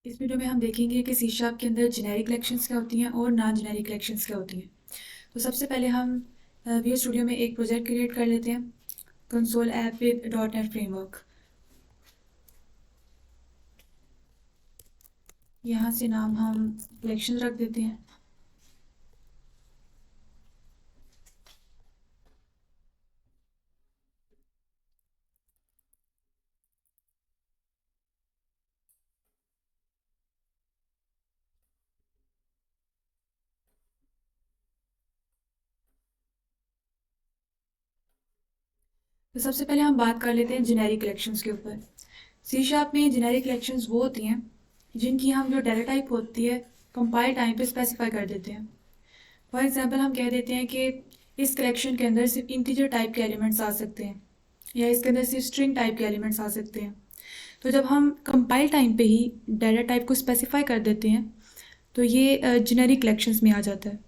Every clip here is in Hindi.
इस वीडियो में हम देखेंगे कि सी शार्प के अंदर जेनेरिक कलेक्शंस क्या होती हैं और नॉन जेनेरिक कलेक्शंस क्या होती हैं। तो सबसे पहले हम वी स्टूडियो में एक प्रोजेक्ट क्रिएट कर लेते हैं, console app with dot net framework. यहाँ से नाम हम कलेक्शन रख देते हैं। तो सबसे पहले हम बात कर लेते हैं जेनेरिक कलेक्शंस के ऊपर। सी शार्प में जेनेरिक कलेक्शंस वो होती हैं जिनकी हम जो डाटा टाइप होती है कंपाइल टाइम पे स्पेसिफाई कर देते हैं। फॉर एग्जांपल हम कह देते हैं कि इस कलेक्शन के अंदर सिर्फ इंटीजर टाइप के एलिमेंट्स आ सकते हैं या इसके अंदर सिर्फ स्ट्रिंग टाइप के एलिमेंट्स आ सकते हैं। तो जब हम कंपाइल टाइम पे ही डाटा टाइप को स्पेसिफाई कर देते हैं तो ये जेनेरिक कलेक्शंस में आ जाता है।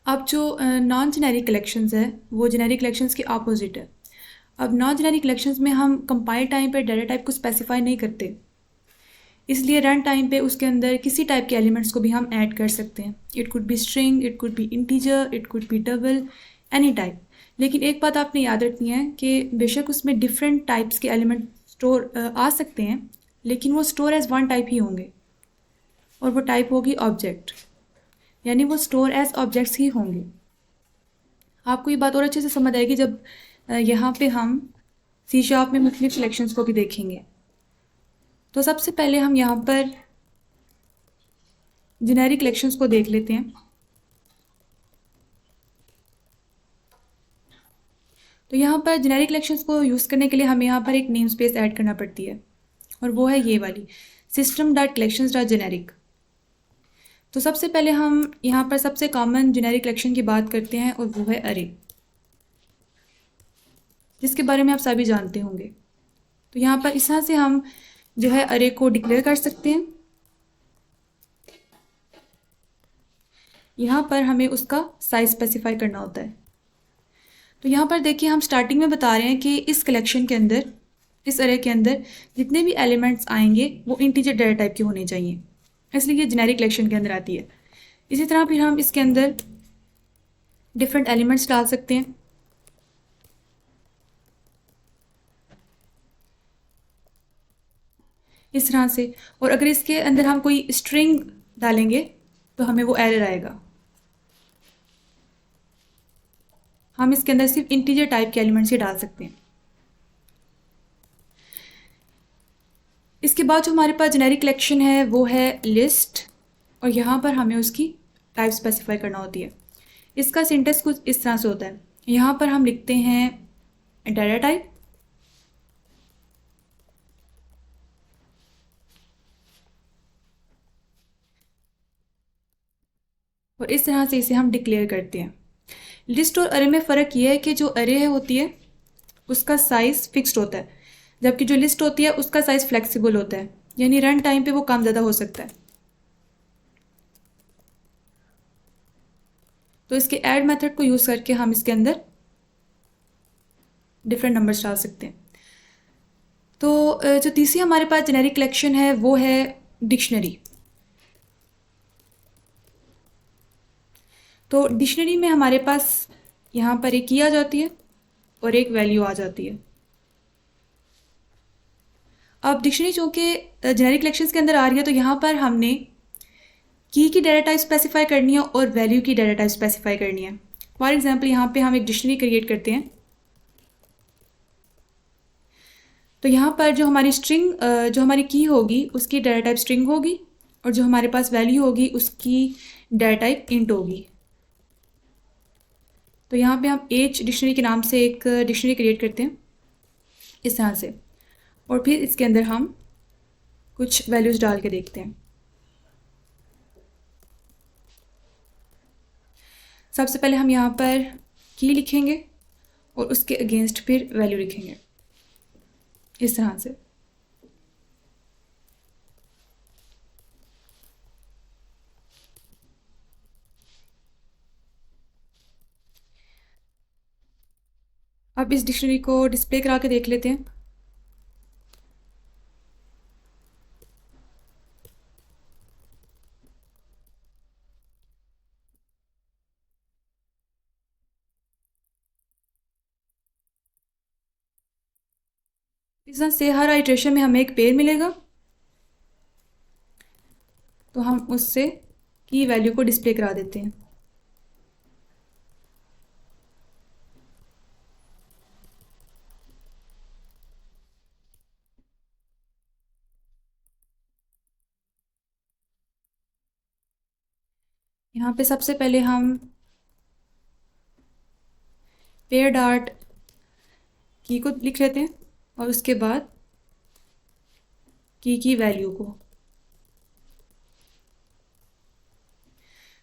अब जो नॉन जेनेरिक कलेक्शंस है वो जेनेरिक कलेक्शंस के अपोजिट है। अब नॉन जेनेरिक कलेक्शंस में हम कंपाइल टाइम पे डाटा टाइप को स्पेसिफाई नहीं करते, इसलिए रन टाइम पे उसके अंदर किसी टाइप के एलिमेंट्स को भी हम ऐड कर सकते हैं। It could be string, it could be integer, it could be double, any type. लेकिन एक बात आपने याद रखनी है कि बेशक उसमें डिफरेंट टाइप्स के एलिमेंट स्टोर आ सकते हैं, लेकिन वो स्टोर एज वन टाइप ही होंगे और वो टाइप होगी ऑब्जेक्ट, यानी वो स्टोर एज ऑब्जेक्ट्स ही होंगे। आपको ये बात और अच्छे से समझ आएगी जब यहाँ पे हम सी शार्प में मुख्तलिफ सिलेक्शंस को भी देखेंगे। तो सबसे पहले हम यहाँ पर जेनेरिक कलेक्शंस को देख लेते हैं। तो यहाँ पर जेनेरिक कलेक्शंस को यूज़ करने के लिए हमें यहाँ पर एक नेम स्पेस ऐड करना पड़ती है और वो है ये वाली, system dot collections dot generic. तो सबसे पहले हम यहाँ पर सबसे कॉमन जेनेरिक कलेक्शन की बात करते हैं और वो है अरे, जिसके बारे में आप सभी जानते होंगे। तो यहाँ पर इस तरह से हम जो है अरे को डिक्लेयर कर सकते हैं। यहाँ पर हमें उसका साइज स्पेसिफाई करना होता है। तो यहाँ पर देखिए हम स्टार्टिंग में बता रहे हैं कि इस कलेक्शन के अंदर, इस अरे के अंदर जितने भी एलिमेंट्स आएंगे वो इंटीजर डाटा टाइप के होने चाहिए, इसलिए ये जेनेरिक कलेक्शन के अंदर आती है। इसी तरह फिर हम इसके अंदर डिफरेंट एलिमेंट्स डाल सकते हैं। इस तरह से, और अगर इसके अंदर हम कोई स्ट्रिंग डालेंगे तो हमें वो एरर आएगा। हम इसके अंदर सिर्फ इंटीजर टाइप के एलिमेंट्स ही डाल सकते हैं। इसके बाद जो हमारे पास जेनेरिक कलेक्शन है वो है लिस्ट, और यहाँ पर हमें उसकी टाइप स्पेसिफाई करना होती है। इसका सिंटेक्स कुछ इस तरह से होता है। यहाँ पर हम लिखते हैं डाटा टाइप, और इस तरह से इसे हम डिक्लेयर करते हैं। लिस्ट और अरे में फ़र्क ये है कि जो अरे है होती है उसका साइज़ फिक्स्ड होता है, जबकि जो लिस्ट होती है उसका साइज़ फ्लेक्सिबल होता है, यानी रन टाइम पे वो कम ज़्यादा हो सकता है। तो इसके ऐड मेथड को यूज़ करके हम इसके अंदर डिफरेंट नंबर्स डाल सकते हैं। तो जो तीसरी हमारे पास जेनेरिक कलेक्शन है वो है डिक्शनरी। तो डिक्शनरी में हमारे पास यहाँ पर एक की आ जाती है और एक वैल्यू आ जाती है। अब डिक्शनरी चूँकि जेनेरिक कलेक्शंस के अंदर आ रही है तो यहाँ पर हमने की डाटा टाइप स्पेसिफाई करनी है और वैल्यू की डाटा टाइप स्पेसिफाई करनी है। फॉर एग्जांपल यहाँ पे हम एक डिक्शनरी क्रिएट करते हैं। तो यहाँ पर जो हमारी स्ट्रिंग, जो हमारी की होगी उसकी डाटा टाइप स्ट्रिंग होगी, और जो हमारे पास वैल्यू होगी उसकी डाटा टाइप इंट होगी। तो यहाँ पे हम एच डिक्शनरी के नाम से एक डिक्शनरी क्रिएट करते हैं इस तरह से, और फिर इसके अंदर हम कुछ वैल्यूज़ डाल के देखते हैं। सबसे पहले हम यहाँ पर की लिखेंगे और उसके अगेंस्ट फिर वैल्यू लिखेंगे इस तरह से। अब इस डिक्शनरी को डिस्प्ले करा के देख लेते हैं। इस तरह से हर आइट्रेशन में हमें एक पेयर मिलेगा, तो हम उससे की वैल्यू को डिस्प्ले करा देते हैं। यहाँ पे सबसे पहले हम पेयर डार्ट की को लिख लेते हैं और उसके बाद की वैल्यू को।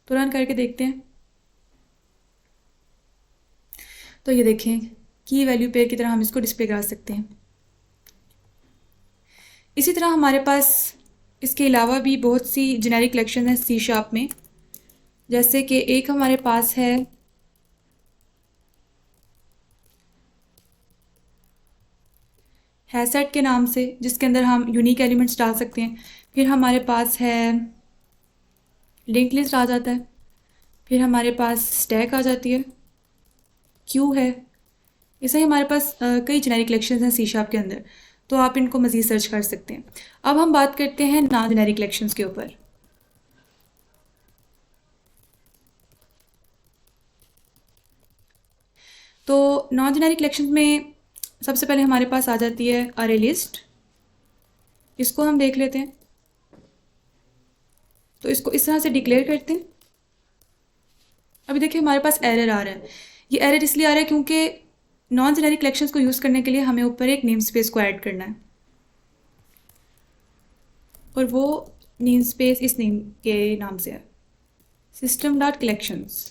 तो रन करके देखते हैं। तो ये देखें, की वैल्यू पेयर की तरह हम इसको डिस्प्ले करा सकते हैं। इसी तरह हमारे पास इसके अलावा भी बहुत सी जेनेरिक कलेक्शन है सी शार्प में। जैसे कि एक हमारे पास है हैसेट के नाम से, जिसके अंदर हम यूनिक एलिमेंट्स डाल सकते हैं। फिर हमारे पास है लिंक लिस्ट आ जाता है। फिर हमारे पास स्टैक आ जाती है, क्यू है। ऐसे ही हमारे पास कई जेनेरिक कलेक्शंस हैं सी शार्प के अंदर, तो आप इनको मज़ीद सर्च कर सकते हैं। अब हम बात करते हैं नॉन जेनेरिक कलेक्शंस के ऊपर। तो नॉन जेनेरिक कलेक्शंस में सबसे पहले हमारे पास आ जाती है अरे लिस्ट। इसको हम देख लेते हैं। तो इसको इस तरह से डिक्लेयर करते हैं। अभी देखिए हमारे पास एरर आ रहा है। ये एरर इसलिए आ रहा है क्योंकि नॉन जेनेरिक कलेक्शंस को यूज़ करने के लिए हमें ऊपर एक नेम स्पेस को ऐड करना है, और वो नेम स्पेस इस नेम के नाम से है, system.collections।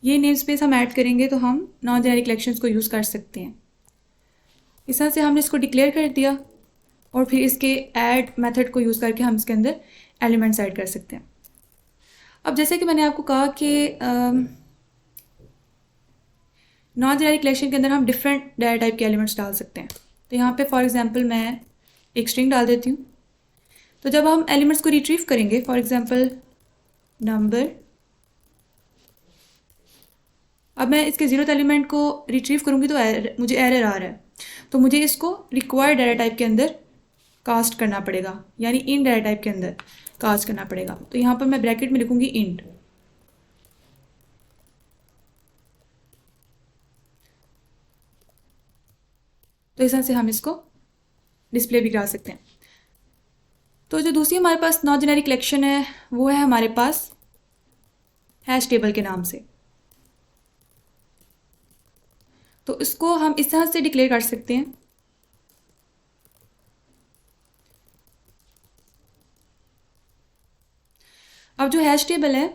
ये नेम स्पेस हम ऐड करेंगे तो हम नॉन जेनेरिक कलेक्शंस को यूज़ कर सकते हैं। इस तरह से हमने इसको डिक्लेयर कर दिया और फिर इसके ऐड मेथड को यूज़ करके हम इसके अंदर एलिमेंट्स ऐड कर सकते हैं। अब जैसे कि मैंने आपको कहा कि नॉन जेनेरिक कलेक्शन के अंदर हम डिफरेंट डाटा टाइप के एलिमेंट्स डाल सकते हैं। तो यहाँ पे फॉर एग्जांपल मैं एक स्ट्रिंग डाल देती हूँ। तो जब हम एलिमेंट्स को रिट्रीव करेंगे, फॉर एग्जांपल नंबर, अब मैं इसके 0th एलिमेंट को रिट्रीव करूँगी तो मुझे एरर आ रहा है। तो मुझे इसको रिक्वायर्ड डाटा टाइप के अंदर कास्ट करना पड़ेगा, यानी इन डाटा टाइप के अंदर कास्ट करना पड़ेगा। तो यहाँ पर मैं ब्रैकेट में लिखूँगी इंट। तो इस तरह से हम इसको डिस्प्ले भी करा सकते हैं। तो जो दूसरी हमारे पास नॉन जेनेरिक कलेक्शन है वो है हमारे पास हैश टेबल के नाम से। तो इसको हम इस तरह से डिक्लेयर कर सकते हैं। अब जो हैश टेबल है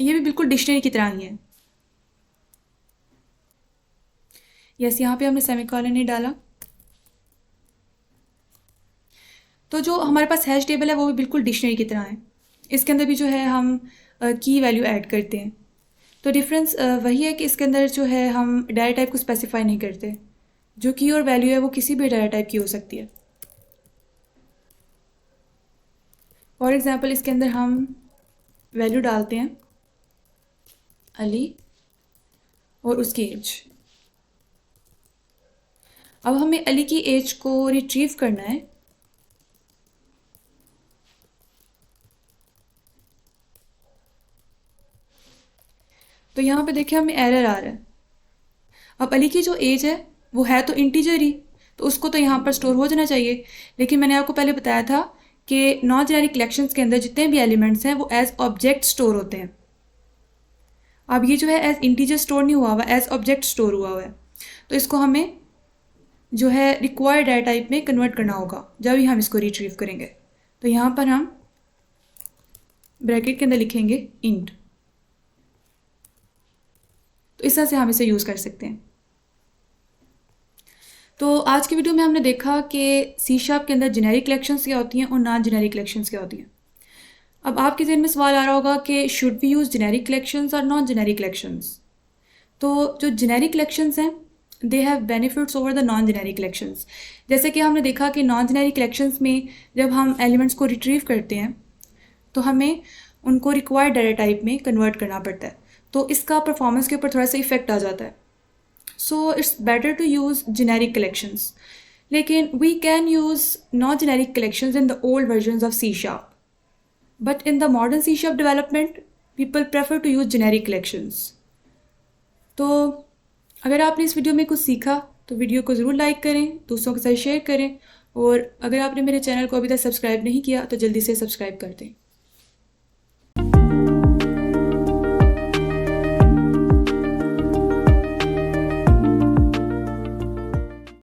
ये भी बिल्कुल डिक्शनरी की तरह ही है। यस, यहाँ पे हमने सेमीकोलन नहीं डाला। तो जो हमारे पास हैश टेबल है वो भी बिल्कुल डिक्शनरी की तरह है। इसके अंदर भी जो है हम की वैल्यू ऐड करते हैं। तो डिफरेंस वही है कि इसके अंदर जो है हम डाटा टाइप को स्पेसिफाई नहीं करते। जो की और वैल्यू है वो किसी भी डाटा टाइप की हो सकती है। फॉर एग्जांपल इसके अंदर हम वैल्यू डालते हैं अली और उसकी एज। अब हमें अली की एज को रिट्रीव करना है। तो यहाँ पे देखिए हमें एरर आ रहा है। अब अली की जो एज है वो है तो इंटीजर ही, तो उसको तो यहाँ पर स्टोर हो जाना चाहिए। लेकिन मैंने आपको पहले बताया था कि नॉन जेनेरिक कलेक्शंस के अंदर जितने भी एलिमेंट्स हैं वो एज ऑब्जेक्ट स्टोर होते हैं। अब ये जो है एज इंटीजर स्टोर नहीं हुआ हुआ, एज ऑब्जेक्ट स्टोर हुआ हुआ है। तो इसको हमें जो है रिक्वायर्ड डाटा टाइप में कन्वर्ट करना होगा जब भी हम इसको रिट्रीव करेंगे। तो यहाँ पर हम ब्रैकेट के अंदर लिखेंगे इंट। तो इस तरह से हम इसे यूज़ कर सकते हैं। तो आज की वीडियो में हमने देखा कि सी शार्प के अंदर जेनेरिक कलेक्शंस क्या होती हैं और नॉन जेनेरिक कलेक्शंस क्या होती हैं। अब आपके ज़हन में सवाल आ रहा होगा कि should we use generic collections और नॉन जेनेरिक कलेक्शंस। तो जो जेनेरिक कलेक्शंस हैं they have benefits over the non generic collections. जैसे कि हमने देखा कि नॉन जेनेरिक कलेक्शंस में जब हम एलिमेंट्स को रिट्रीव करते हैं तो हमें उनको रिक्वायर्ड डाटा टाइप में कन्वर्ट करना पड़ता है। तो इसका परफॉर्मेंस के ऊपर थोड़ा सा इफेक्ट आ जाता है. So it's better to use generic collections. लेकिन we can use non generic collections in the old versions of C#. But in the modern C# development people prefer to use generic collections. तो अगर आपने इस वीडियो में कुछ सीखा तो वीडियो को ज़रूर लाइक करें, दूसरों के साथ शेयर करें, और अगर आपने मेरे चैनल को अभी तक सब्सक्राइब नहीं किया तो जल्दी से सब्सक्राइब कर दें.